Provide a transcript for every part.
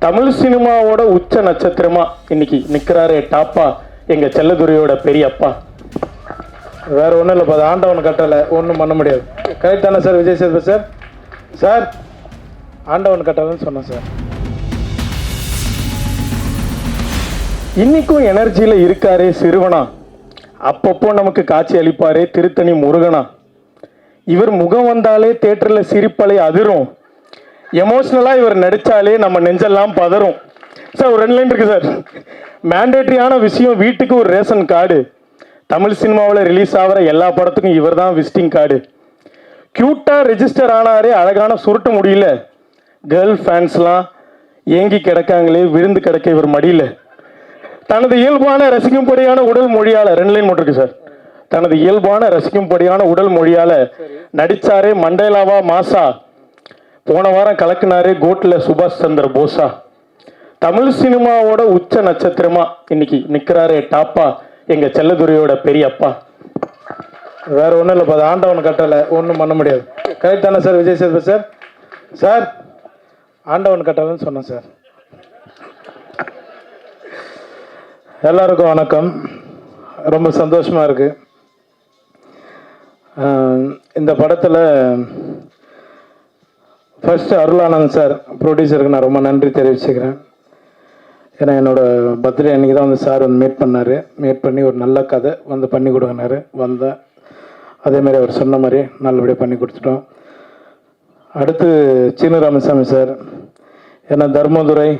தமிழ் சினிமாவோட உச்ச நட்சத்திரமா இன்னைக்கு நிக்கிறாரே டாப்பா எங்க செல்லதுரையோட பெரியப்பா. வேற ஒன்றும் இல்லை, அது ஆண்டவன் கட்டலை, ஒன்றும் பண்ண முடியாது. கரெக்ட் தானே sir Vijay Sethupathi sir? Sir ஆண்டவன் கட்டலைன்னு சொன்னேன் சார். இன்னைக்கும் எனர்ஜியில் இருக்காரே சிறுவனா, அப்பப்போ நமக்கு காட்சி அளிப்பாரே திருத்தணி முருகனா. இவர் முகம் வந்தாலே தியேட்டரில் சிரிப்பலை அதிரும், எமோஷ்னலாக இவர் நடித்தாலே நம்ம நெஞ்செல்லாம் பதறும். சார் ஒரு 2 லைன் இருக்குது சார். மேண்டேட்ரியான விஷயம், வீட்டுக்கு ஒரு ரேஷன் கார்டு. தமிழ் சினிமாவில் ரிலீஸ் ஆகிற எல்லா படத்துக்கும் இவர் தான் விசிட்டிங் கார்டு. க்யூட்டாக ரெஜிஸ்டர் ஆனாரே, அழகான சுருட்ட முடியல. கேர்ள் ஃபேன்ஸ்லாம் ஏங்கி கிடக்காங்களே, விழுந்து கிடக்க இவர் மடியில். தனது இயல்பான ரசிக்கும்படியான உடல் மொழியால் 2 லைன் மட்டும் இருக்கு சார். தனது இயல்பான ரசிக்கும்படியான உடல் மொழியால் நடித்தாரே மண்டேலாவா மாசா. போன வாரம் கலக்குனாரே கோட்டில் சுபாஷ் சந்திர போஸா. தமிழ் சினிமாவோட உச்ச நட்சத்திரமா இன்னைக்கு நிற்கிறாரே டாப்பா எங்க செல்லதுரையோட பெரியப்பா. வேற ஒன்றும் இல்லை, அது ஆண்டவன் கட்டலை, ஒன்றும் பண்ண முடியாது. கரெக்ட் தானே sir Vijay Sethupathi sir? Sir ஆண்டவன் கட்டலைன்னு சொன்னேன் சார். எல்லாருக்கும் வணக்கம். ரொம்ப சந்தோஷமா இருக்கு. இந்த படத்தில் ஃபர்ஸ்ட் அருளானந்த் சார் ப்ரொடியூசருக்கு நான் ரொம்ப நன்றி தெரிவிச்சுக்கிறேன். ஏன்னா என்னோடய பர்த்டே அன்றைக்கி தான் வந்து சார் வந்து மீட் பண்ணி ஒரு நல்ல கதை வந்து பண்ணி கொடுங்கினாரு. வந்தேன், அதேமாதிரி அவர் சொன்ன மாதிரி நல்லபடியாக பண்ணி கொடுத்துட்டோம். அடுத்து சீனு ராமசாமி சார், ஏன்னா தர்மதுரை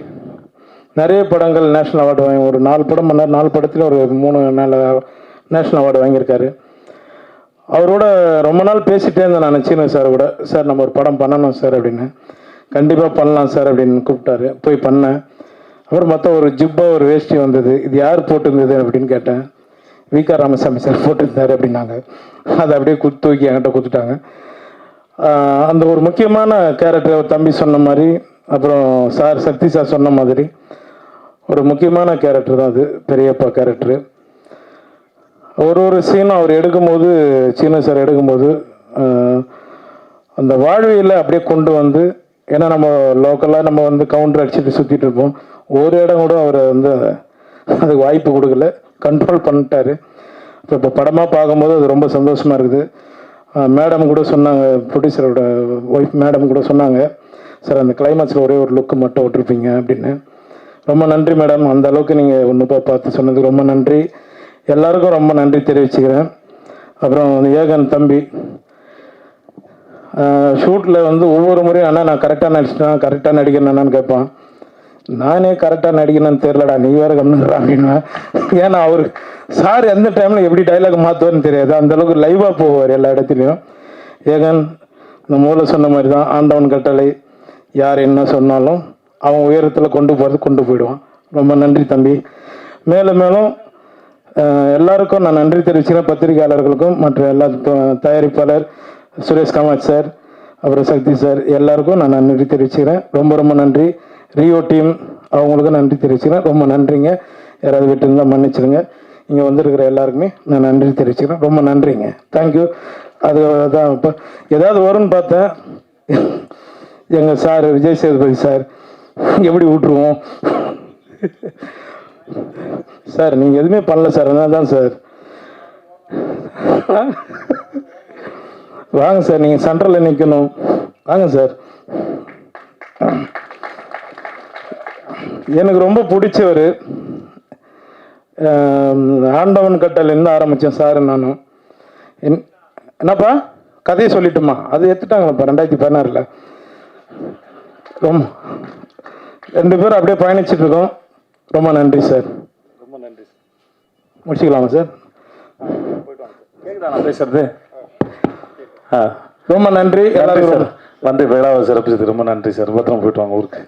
நிறைய படங்கள் நேஷ்னல் அவார்டு வாங்கி, ஒரு 4 படம் பண்ணார். 4 படத்தில் ஒரு 3 நேஷ்னல் அவார்டு வாங்கியிருக்காரு. அவரோட ரொம்ப நாள் பேசிகிட்டே இருந்தேன் நான் சீனு சார் கூட. சார் நம்ம ஒரு படம் பண்ணணும் சார் அப்படின்னு. கண்டிப்பாக பண்ணலாம் சார் அப்படின்னு கூப்பிட்டாரு. போய் பண்ணேன். அப்புறம் மற்ற ஒரு ஜிப்பா ஒரு வேஷ்டி வந்தது. இது யார் போட்டிருந்தது அப்படின்னு கேட்டேன். வி.க. ராமசாமி சார் போட்டிருந்தாரு அப்படின்னாங்க. அதை அப்படியே தூக்கி என்கிட்ட கொடுத்துட்டாங்க. அந்த ஒரு முக்கியமான கேரக்டர் தம்பி சொன்ன மாதிரி, அப்புறம் சார் சக்தி சார் சொன்ன மாதிரி ஒரு முக்கியமான கேரக்டர் தான் அது, பெரியப்பா கேரக்டரு. ஒரு சீனும் அவர் எடுக்கும்போது, சீனு சார் எடுக்கும்போது அந்த வாழ்வியில் அப்படியே கொண்டு வந்து, ஏன்னா நம்ம லோக்கலாக நம்ம வந்து கவுண்டர் அடிச்சுட்டு சுற்றிட்டு இருப்போம். ஒரு இடம் கூட அவர் வந்து அதுக்கு வாய்ப்பு கொடுக்கல, கண்ட்ரோல் பண்ணிட்டாரு. இப்போ படமாக பார்க்கும்போது அது ரொம்ப சந்தோஷமாக இருக்குது. மேடம் கூட சொன்னாங்க, ப்ரொடியூசரோட ஒய்ஃப் மேடம் கூட சொன்னாங்க, சார் அந்த கிளைமேக்ஸில் ஒரே ஒரு லுக்கு மட்டும் விட்டுருப்பீங்க அப்படின்னு. ரொம்ப நன்றி மேடம், அந்த அளவுக்கு நீங்கள் ஒன்று பார்த்து சொன்னதுக்கு ரொம்ப நன்றி. எல்லாருக்கும் ரொம்ப நன்றி தெரிவிச்சுக்கிறேன். அப்புறம் ஏகன் தம்பி ஷூட்டில் வந்து ஒவ்வொரு முறையும் அண்ணா நான் கரெக்டாக நடிச்சிட்டேன், கரெக்டாக நடிக்கிறேன்னு கேட்பான். நானே கரெக்டாக நடிக்கணும்னு தெரிலடா, நீ வேறு கம்னுறா அப்படின்னா. ஏன்னா அவர் சார் எந்த டைமில் எப்படி டைலாக் மாற்றுவார்னு தெரியாது, அந்தளவுக்கு லைவாக போவார் எல்லா இடத்துலையும். ஏகன் இந்த மூலம் சொன்ன மாதிரி தான், ஆண்டவன் கட்டளை, யார் என்ன சொன்னாலும் அவன் உயரத்தில் கொண்டு போகிறது கொண்டு போயிடுவான். ரொம்ப நன்றி தம்பி. மேலும் மேலும் எல்லாருக்கும் நான் நன்றி தெரிவிச்சுக்கிறேன். பத்திரிகையாளர்களுக்கும் மற்ற எல்லா தயாரிப்பாளர் சுரேஷ் காமாட்சி சார், அப்புறம் சக்தி சார், எல்லாருக்கும் நான் நன்றி தெரிவிச்சுக்கிறேன். ரொம்ப ரொம்ப நன்றி. ரியோ டீம் அவங்களுக்கும் நன்றி தெரிவிச்சுக்கிறேன். ரொம்ப நன்றிங்க. யாராவது விட்டு இருந்தால் மன்னிச்சிடுங்க. இங்கே வந்திருக்கிற எல்லாருக்குமே நான் நன்றி தெரிவிச்சுக்கிறேன். ரொம்ப நன்றிங்க. தேங்க்யூ. அதுதான் இப்போ ஏதாவது வரும்னு பார்த்தேன். எங்கள் சார் விஜய் சேதுபதி சார் எப்படி விட்டுருவோம் சார், நீங்கள் எதுவுமே பண்ணல சார், அதனால தான் சார். வாங்க சார், நீங்கள் சென்ட்ரலில் நிற்கணும், வாங்க சார். எனக்கு ரொம்ப பிடிச்சவர் ஆண்டவன் கட்டளைன்னு ஆரம்பித்தேன் சார். நானும் என்னப்பா கதையை சொல்லிட்டுமா, அது எடுத்துட்டாங்களப்பா 2016. ரொம்ப 2 பேரும் அப்படியே பயணிச்சுட்டு இருக்கோம். ரொம்ப நன்றி சார். ரொம்ப நன்றி சார். முடிச்சுக்கலாமா சார்? கேட்குதா நான் பேசுறது? ரொம்ப நன்றி எல்லாருக்கும். வந்து விழாவை சிறப்பிச்சதுக்கு ரொம்ப நன்றி சார். பத்திரம் போயிட்டு வாங்க ஊருக்கு.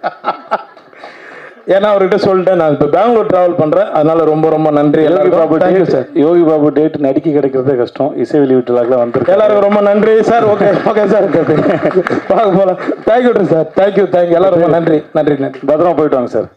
ஏன்னா அவர்கிட்ட சொல்லிட்டேன், நான் இப்போ பெங்களூர் ட்ராவல் பண்ணுறேன், அதனால ரொம்ப ரொம்ப நன்றி. யோகி பாபு சார், யோகி பாபு டேட் நடிக்க கிடைக்கிறதே கஷ்டம். இசை வெளியீட்டுலாம் வந்துருக்கு. எல்லாருக்கும் ரொம்ப நன்றி சார். ஓகே ஓகே சார், பார்க்க போகலாம். Thank you sir, thank you. எல்லாரும் ரொம்ப நன்றி. நன்றி. பத்திரமா போயிட்டு வாங்க சார்.